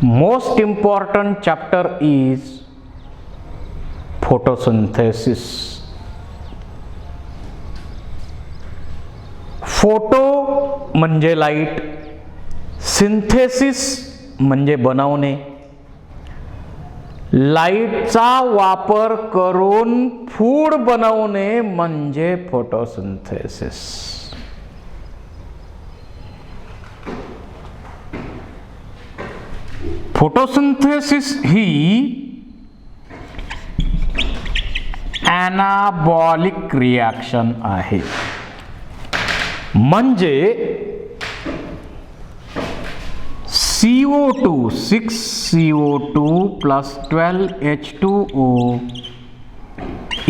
Most important chapter is photosynthesis. Photo म्हणजे light, synthesis म्हणजे बनवणे. लाईटचा वापर करून फूड बनवणे म्हणजे फोटोसिंथेसिस. फोटोसिंथेसिस ही ॲनाबॉलिक रिॲक्शन आहे. म्हणजे CO2 6CO2 plus 12H2O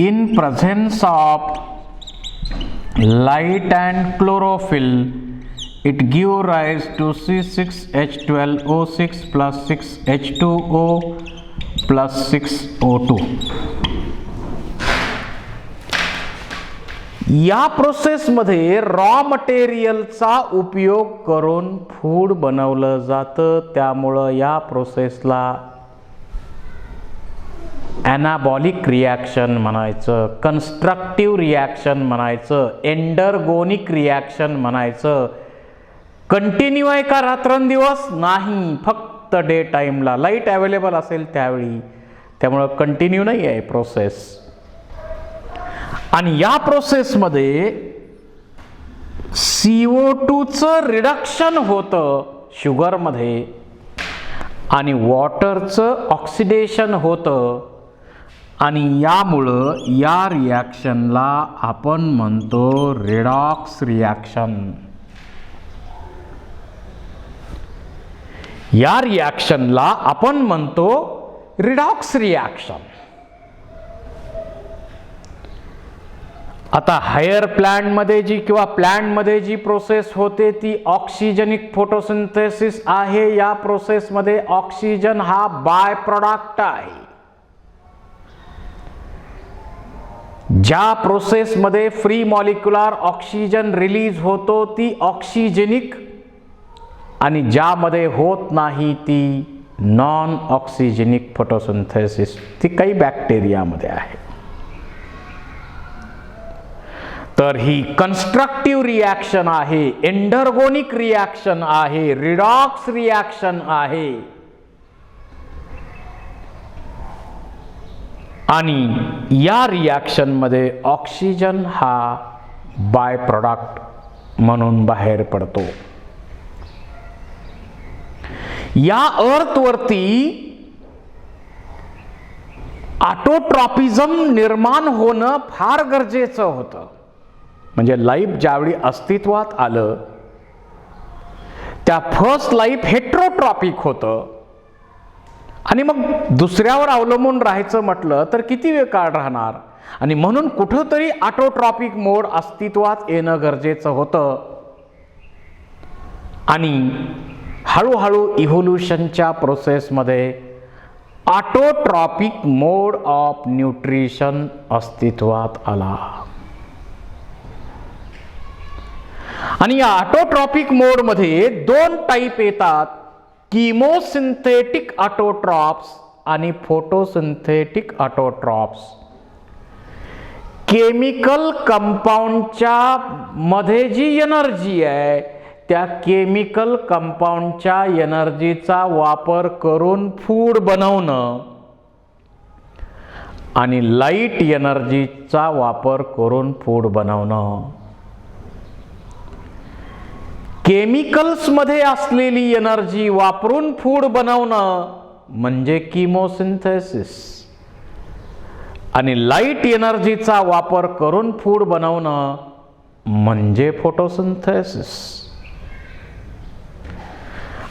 in presence of light and chlorophyll, it give rise to C6H12O6 plus 6H2O plus 6O2. या प्रोसेसमध्ये रॉ मटेरियलचा उपयोग करून फूड बनवलं जातं. त्यामुळं या प्रोसेसला ॲनाबॉलिक रिॲक्शन म्हणायचं, कन्स्ट्रक्टिव्ह रिॲक्शन म्हणायचं, एंडरगोनिक रिॲक्शन म्हणायचं. कंटिन्यू आहे का रात्रंदिवस? नाही, फक्त डे टाईमला लाईट अवेलेबल असेल त्यावेळी. त्यामुळं कंटिन्यू नाही आहे प्रोसेस. आणि या प्रोसेसमध्ये CO2चं रिडक्शन होतं शुगरमध्ये आणि वॉटरचं ऑक्सिडेशन होतं. आणि यामुळं या रिॲक्शनला आपण म्हणतो रेडॉक्स रिॲक्शन. या रिॲक्शनला आपण म्हणतो रिडॉक्स रिॲक्शन. आता हायर प्लांटमध्ये जी किंवा प्लांटमध्ये जी प्रोसेस होते ती ऑक्सिजनिक फोटोसिंथेसिस आहे. या प्रोसेसमध्ये ऑक्सिजन हा बाय प्रोडक्ट आहे. ज्या प्रोसेसमध्ये फ्री मॉलिक्युलर ऑक्सिजन रिलीज होतो ती ऑक्सिजेनिक, आणि ज्यामध्ये होत नाही ती नॉन ऑक्सिजेनिक फोटोसिंथेसिस. ती काही बॅक्टेरियामध्ये आहे. तर ही कन्स्ट्रक्टिव्ह रिॲक्शन आहे, एंडरगोनिक रिॲक्शन आहे, रिडॉक्स रिॲक्शन आहे. आणि या रिॲक्शन मध्ये ऑक्सिजन हा बाय प्रोडक्ट म्हणून बाहेर पडतो. या अर्थवरती ऑटोट्रॉपिझम निर्माण होणं फार गरजेचं होतं. म्हणजे लाईफ ज्यावेळी अस्तित्वात आलं त्या फर्स्ट लाईफ हेट्रोट्रॉपिक होतं. आणि मग दुसऱ्यावर अवलंबून राहायचं म्हटलं तर किती वेळ काळ राहणार. आणि म्हणून कुठंतरी ऑटोट्रॉपिक मोड अस्तित्वात येणं गरजेचं होतं. आणि हळूहळू इव्होल्युशनच्या प्रोसेसमध्ये ऑटोट्रॉपिक मोड ऑफ न्यूट्रिशन अस्तित्वात आला. आणि या ऑटोट्रॉपिक मोड मध्ये दोन टाईप येतात, किमोसिंथेटिक ऑटोट्रॉप्स आणि फोटोसिंथेटिक ऑटोट्रॉप्स. केमिकल कंपाऊंडच्या मध्ये जी एनर्जी आहे त्या केमिकल कंपाऊंडच्या एनर्जीचा वापर करून फूड बनवणं आणि लाईट एनर्जीचा वापर करून फूड बनवणं. केमिकल्स मध्ये असलेली एनर्जी वापरून फूड बनवणं म्हणजे किमोसिंथेसिस, आणि लाईट एनर्जीचा वापर करून फूड बनवणं म्हणजे फोटोसिंथेसिस.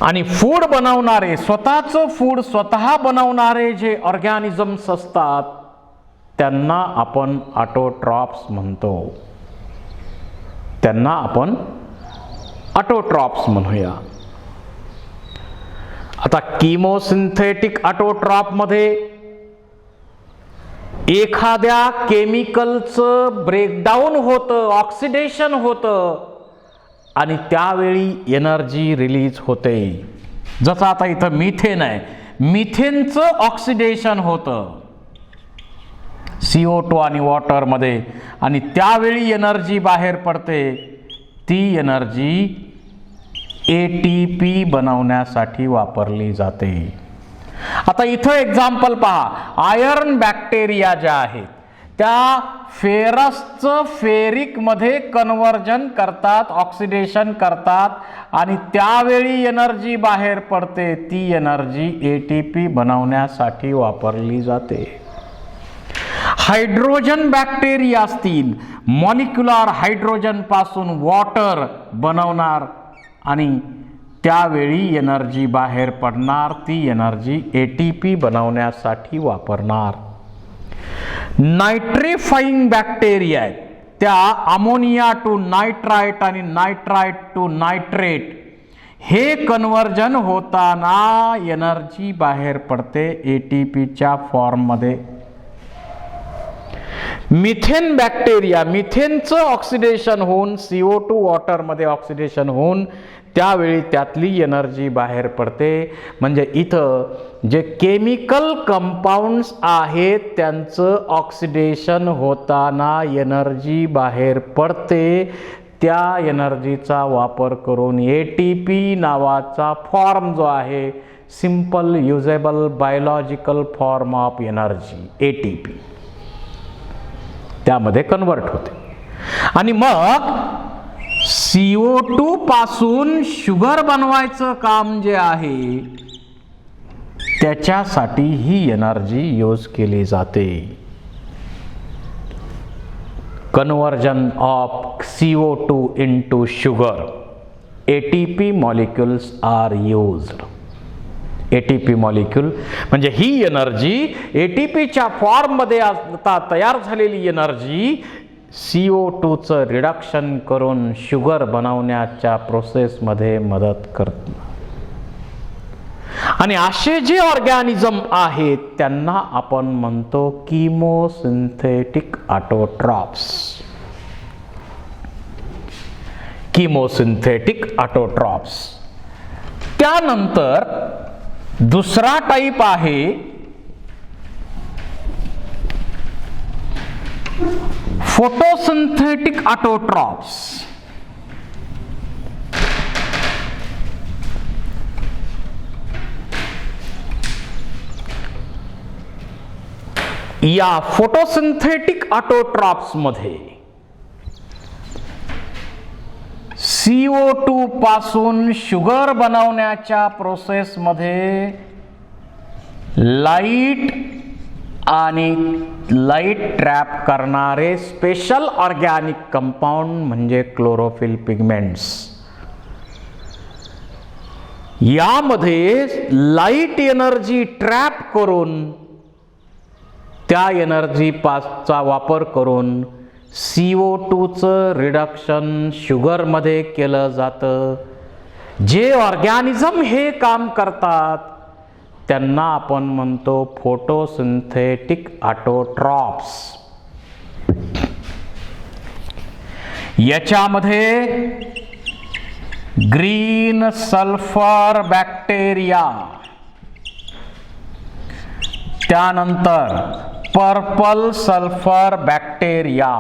आणि फूड बनवणारे, स्वतःचं फूड स्वतः बनवणारे जे ऑर्गॅनिझम्स असतात त्यांना आपण ऑटोट्रॉप्स म्हणतो. त्यांना आपण ऑटोट्रॉप्स म्हणूया. आता किमोसिंथेटिक ऑटोट्रॉप मध्ये एखाद्या केमिकलचं ब्रेकडाऊन होतं, ऑक्सिडेशन होतं आणि त्यावेळी एनर्जी रिलीज होते. जसं आता इथं मिथेन आहे, मिथेनचं ऑक्सिडेशन होतं CO2 आणि वॉटरमध्ये, आणि त्यावेळी एनर्जी बाहेर पडते. ती एनर्जी ATP बनवण्यासाठी वापरली जाते. आता इथं एक्झाम्पल पहा, आयर्न बॅक्टेरिया ज्या आहेत त्या फेरसचं फेरिकमध्ये कन्व्हर्जन करतात, ऑक्सिडेशन करतात, आणि त्यावेळी एनर्जी बाहेर पडते. ती एनर्जी ATP बनवण्यासाठी वापरली जाते. हायड्रोजन बॅक्टेरिया असतील, मॉलिक्युलर हायड्रोजन पासून वॉटर बनवणार आणि त्यावेळी एनर्जी बाहेर पडणार. ती एनर्जी ATP बनवण्यासाठी वापरणार. नायट्रिफाईंग बॅक्टेरिया आहेत, त्या अमोनिया टू नायट्राइट आणि नायट्राइट टू नायट्रेट हे कन्व्हर्जन होताना एनर्जी बाहेर पडते ATPच्या फॉर्ममध्ये. मिथेन बॅक्टेरिया, मिथेनचं ऑक्सिडेशन होऊन CO2 वॉटरमध्ये ऑक्सिडेशन होऊन त्यावेळी त्यातली एनर्जी बाहेर पडते. म्हणजे इथं जे केमिकल कंपाऊंड्स आहेत त्यांचं ऑक्सिडेशन होताना एनर्जी बाहेर पडते. त्या एनर्जीचा वापर करून ATP नावाचा फॉर्म जो आहे, simple usable biological form of energy ATP, त्यामध्ये कन्वर्ट होते. आणि मग CO2 पासून शुगर बनवायचं काम जे आहे त्याच्यासाठी ही एनर्जी यूज केली जाते. Conversion of CO2 into sugar, ATP molecules are used. ATP molecule म्हणजे ही एनर्जी ATPच्या फॉर्ममध्ये आता तयार झालेली एनर्जी CO2चं रिडक्शन करून शुगर बनवण्याच्या प्रोसेसमध्ये मदत करते. आणि असे जे ऑर्गॅनिझम आहेत त्यांना आपण म्हणतो किमोसिंथेटिक ऑटोट्रॉप्स. किमोसिंथेटिक ऑटोट्रॉप्स. त्यानंतर दुसरा टाइप आहे फोटोसिंथेटिक ऑटोट्रॉप्स. या फोटोसिंथेटिक ऑटोट्रॉप्स मध्ये CO2 पासून शुगर बनवण्याच्या प्रोसेसमध्ये लाईट आणि लाईट ट्रॅप करणारे स्पेशल ऑर्गॅनिक कंपाऊंड म्हणजे क्लोरोफिल पिगमेंट्स. यामध्ये लाईट एनर्जी ट्रॅप करून त्या एनर्जी पासचा वापर करून CO2चं रिडक्शन शुगरमध्ये केलं जातं. जे ऑर्गॅनिझम हे काम करतात त्यांना आपण म्हणतो फोटोसिंथेटिक ऑटोट्रॉप्स. याच्यामध्ये ग्रीन सल्फर बॅक्टेरिया, त्यानंतर पर्पल सल्फर बॅक्टेरिया.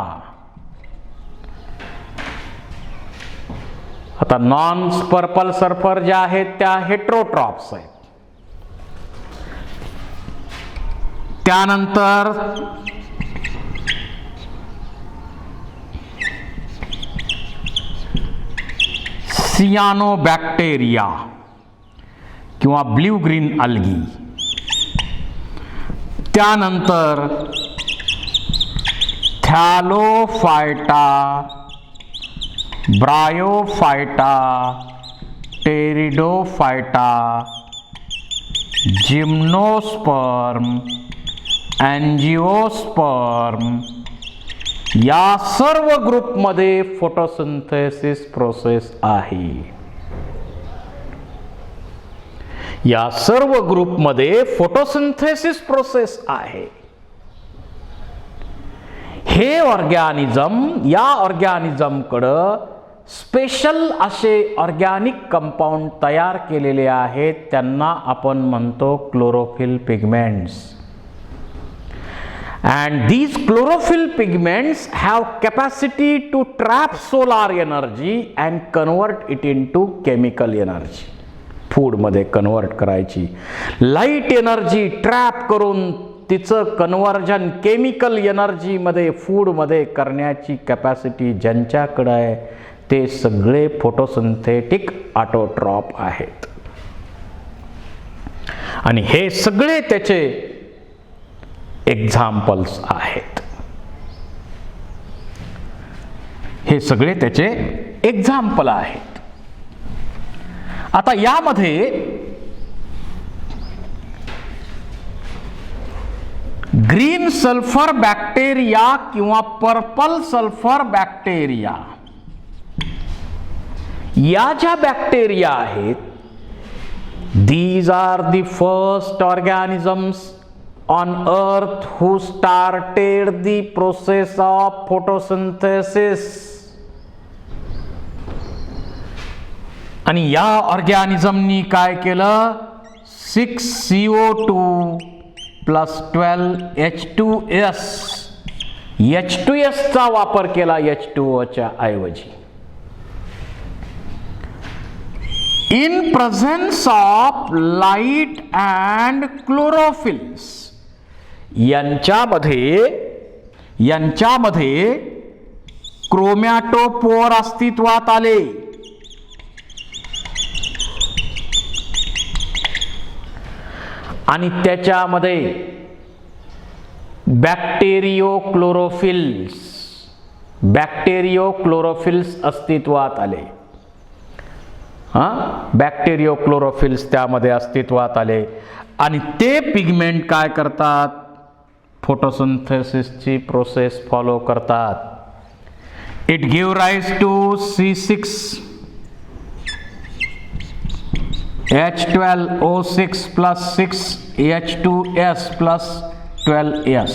आता नॉन पर्पल सल्फर ज्या आहेत त्या हेट्रोट्रॉप्स आहेत. त्यानंतर सियानोबॅक्टेरिया किंवा ब्ल्यू ग्रीन अल्गी. त्यानंतर Thallophyta, Bryophyta, Pteridophyta, gymnosperm, angiosperm या सर्व ग्रुपमध्ये फोटोसिंथेसिस प्रोसेस आहे. या सर्व ग्रुपमध्ये फोटोसिंथेसिस प्रोसेस आहे. हे ऑर्गॅनिझम, या ऑर्गॅनिझमकडं स्पेशल असे ऑर्गॅनिक कंपाऊंड तयार केलेले आहेत, त्यांना आपण म्हणतो chlorophyll pigments. And these chlorophyll pigments have capacity to trap solar energy and convert it into chemical energy. Food मध्ये कन्वर्ट करायची, लाईट एनर्जी ट्रॅप करून तिचं कन्वर्जन केमिकल एनर्जी मध्ये फूड मध्ये करण्याची कॅपॅसिटी ज्यांच्याकडे आहे ते सगळे फोटोसिंथेटिक ऑटोट्रॉप आहेत. आणि हे सगळे त्याचे एक्झाम्पल्स आहेत. हे सगळे त्याचे एक्झाम्पल आहेत. आता यामध्ये ग्रीन सल्फर बॅक्टेरिया किंवा पर्पल सल्फर बॅक्टेरिया या ज्या बॅक्टेरिया आहेत, these are the first organisms on earth who started the process of photosynthesis. आणि या ऑर्गॅनिझमनी काय केलं, 6CO2 प्लस 12H2S H2S चा वापर केला H2O च्या ऐवजी. In presence of light and chlorophylls, यांच्यामध्ये क्रोमॅटोपोर अस्तित्वात आले. आणि त्याच्यामध्ये बॅक्टेरियोक्लोरोफिल्स अस्तित्वात आले. बॅक्टेरियोक्लोरोफिल्स त्यामध्ये अस्तित्वात आले आणि ते पिगमेंट काय करतात, फोटोसिंथेसिसची प्रोसेस फॉलो करतात. It give rise to C6H12O6 plus 6H2S plus 12S.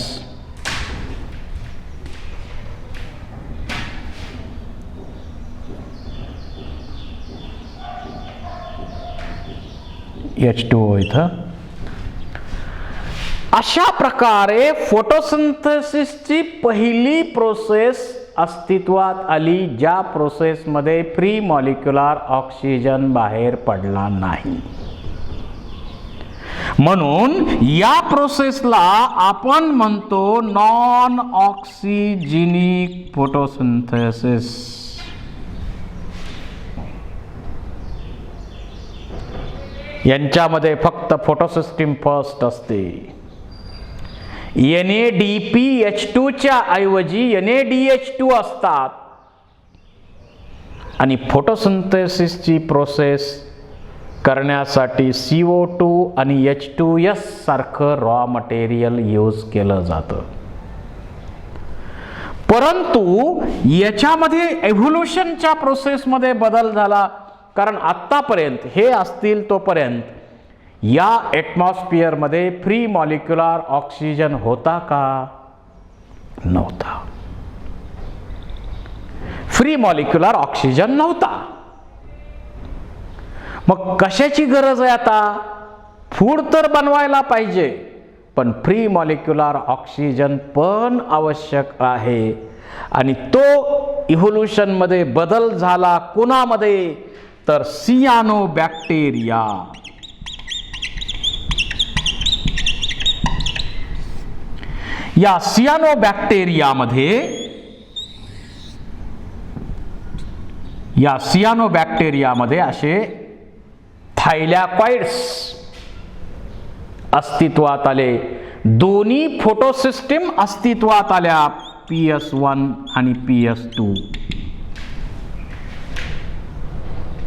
H2O इथं. अशा प्रकारे फोटोसिंथेसिसची पहिली प्रोसेस अस्तित्वात आली, ज्या प्रोसेसमध्ये फ्री मॉलिक्युलर ऑक्सिजन बाहेर पडला नाही. म्हणून या प्रोसेसला आपण म्हणतो नॉन ऑक्सिजेनिक फोटोसिंथेसिस. यांच्यामध्ये फक्त फोटोसिस्टीम फर्स्ट असते. NADPH2 च्या ऐवजी NADH2 असतात आणि फोटोसिंथेसिसची प्रोसेस करण्यासाठी CO2 आणि H2S सारखं रॉ मटेरियल यूज केलं जातं. परंतु याच्यामध्ये एव्होल्युशनच्या प्रोसेसमध्ये बदल झाला, कारण आतापर्यंत हे असतील तोपर्यंत या ॲटमॉस्फिअर मध्ये फ्री मॉलिक्युलर ऑक्सिजन होता का, नव्हता. फ्री मॉलिक्युलर ऑक्सिजन नव्हता. मग कशाची गरज आहे आता, फूड तर बनवायला पाहिजे पण फ्री मॉलिक्युलर ऑक्सिजन पण आवश्यक आहे. आणि तो इव्होल्युशन मध्ये बदल झाला कोणामध्ये, तर सियानोबॅक्टेरिया. या सियानोबॅक्टेरियामध्ये असे थायलॅकॉइड्स अस्तित्वात आले. दोन्ही फोटोसिस्टीम अस्तित्वात आल्या, PS1 आणि PS2.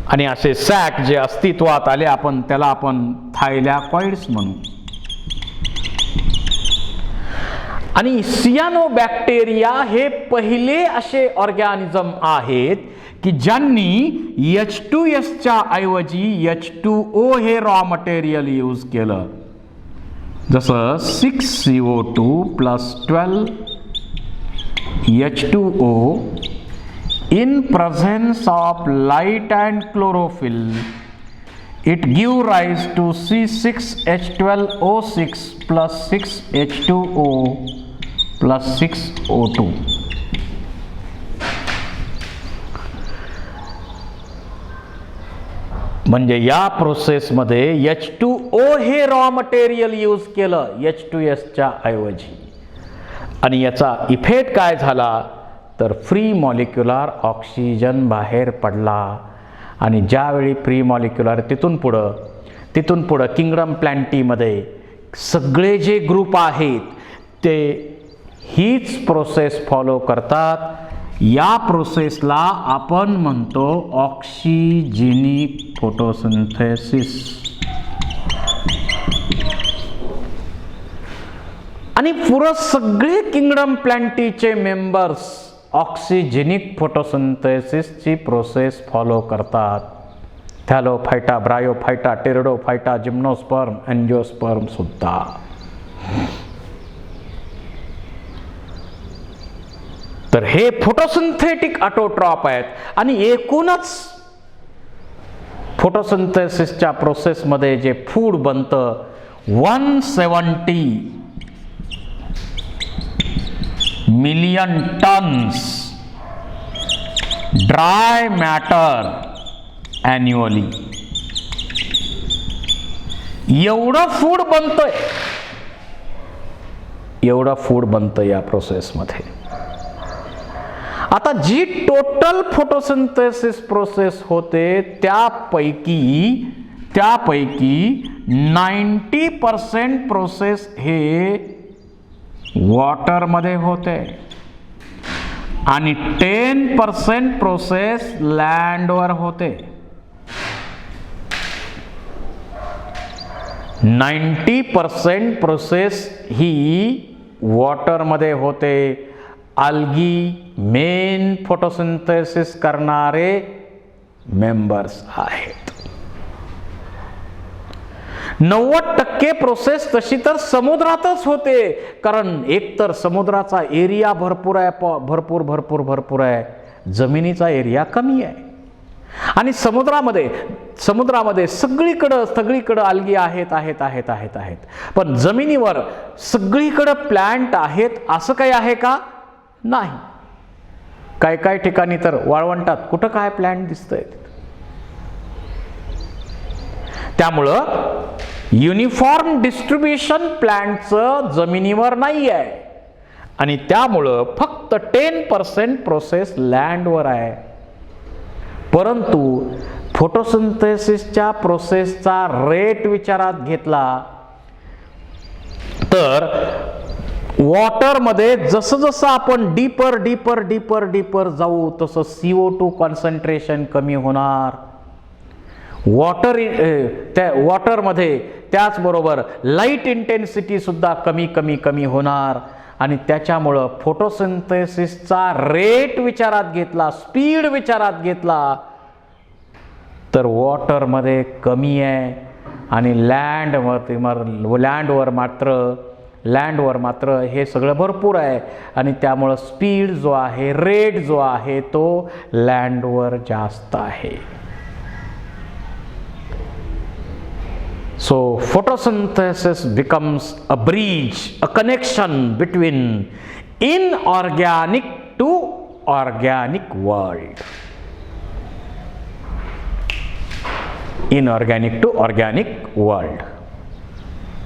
आणि असे सॅक जे अस्तित्वात आले, त्याला आपण थायलॅकॉइड्स म्हणू. आणि सियानोबॅक्टेरिया हे पहिले असे ऑर्गॅनिझम आहेत की ज्यांनी H2S च्या ऐवजी H2O हे रॉ मटेरियल यूज केलं. जसं 6CO2 plus 12H2O In presence of light and chlorophyll, it give rise to C6H12O6 plus 6H2O plus 6O2. म्हणजे या प्रोसेसमध्ये H2O हे रॉ मटेरियल यूज केलं H2S ऐवजी, आणि याचा इफेक्ट काय झाला तर फ्री मॉलिक्युलर ऑक्सिजन बाहेर पडला. आणि ज्यावेळी फ्री मॉलिक्युलर तिथून पुढं किंगडम प्लॅन्टीमध्ये सगळे जे ग्रुप आहेत ते हीच प्रोसेस फॉलो करतात. या प्रोसेसला आपण म्हणतो ऑक्सिजेनिक फोटोसिंथेसिस. आणि पुरं सगळे किंगडम प्लॅन्टीचे मेंबर्स ऑक्सिजेनिक फोटोसिंथेसिसची प्रोसेस फॉलो करतात. थॅलोफायटा, ब्रायोफायटा, टेरिडोफायटा, जिम्नोस्पर्म, एंजिओस्पर्म सुद्धा. तर हे फोटोसिंथेटिक ऑटोट्रॉप आहेत. आणि एकूणच फोटोसिंथेसिसच्या प्रोसेसमध्ये जे फूड बनतं 170 million tonnes dry matter annually. एवढं फूड बनतंय या प्रोसेसमध्ये. आता जी टोटल फोटोसिंथेसिस प्रोसेस होते त्यापैकी 90% प्रोसेस हे वॉटरमध्ये होते आणि 10% प्रोसेस लँडवर होते. 90% प्रोसेस ही वॉटरमध्ये होते. अल्गी मेन फोटोसिंथेसिस करणारे मेंबर्स आहेत. 90% प्रोसेस तशी तर समुद्रातच होते, कारण एकतर समुद्राचा एरिया भरपूर आहे, जमिनीचा एरिया कमी आहे. आणि समुद्रामध्ये सगळीकडे अल्गी आहेत. पण जमिनीवर सगळीकडे प्लांट आहेत असं काही आहे का? नाही. काय ठिकाणी तर वाळवंटात कुठं काय प्लांट दिसतंय. त्यामुळं युनिफॉर्म डिस्ट्रीब्युशन प्लांटचं जमिनीवर नाही आहे आणि त्यामुळं फक्त 10% प्रोसेस लँडवर आहे. परंतु फोटोसिंथेसिसच्या प्रोसेसचा रेट विचारात घेतला तर वॉटरमध्ये जसं आपण डीपर जाऊ तसं CO2 कॉन्सन्ट्रेशन कमी होणार. वॉटरमध्ये त्याचबरोबर लाईट इंटेन्सिटी सुद्धा कमी होणार. आणि त्याच्यामुळं फोटोसिंथेसिसचा रेट विचारात घेतला, स्पीड विचारात घेतला तर वॉटरमध्ये कमी आहे आणि लँडवर मात्र हे सगळं भरपूर आहे. आणि त्यामुळं स्पीड जो आहे, रेट जो आहे तो लँडवर जास्त आहे. So photosynthesis becomes a bridge, a connection between inorganic to organic world. Inorganic to organic world.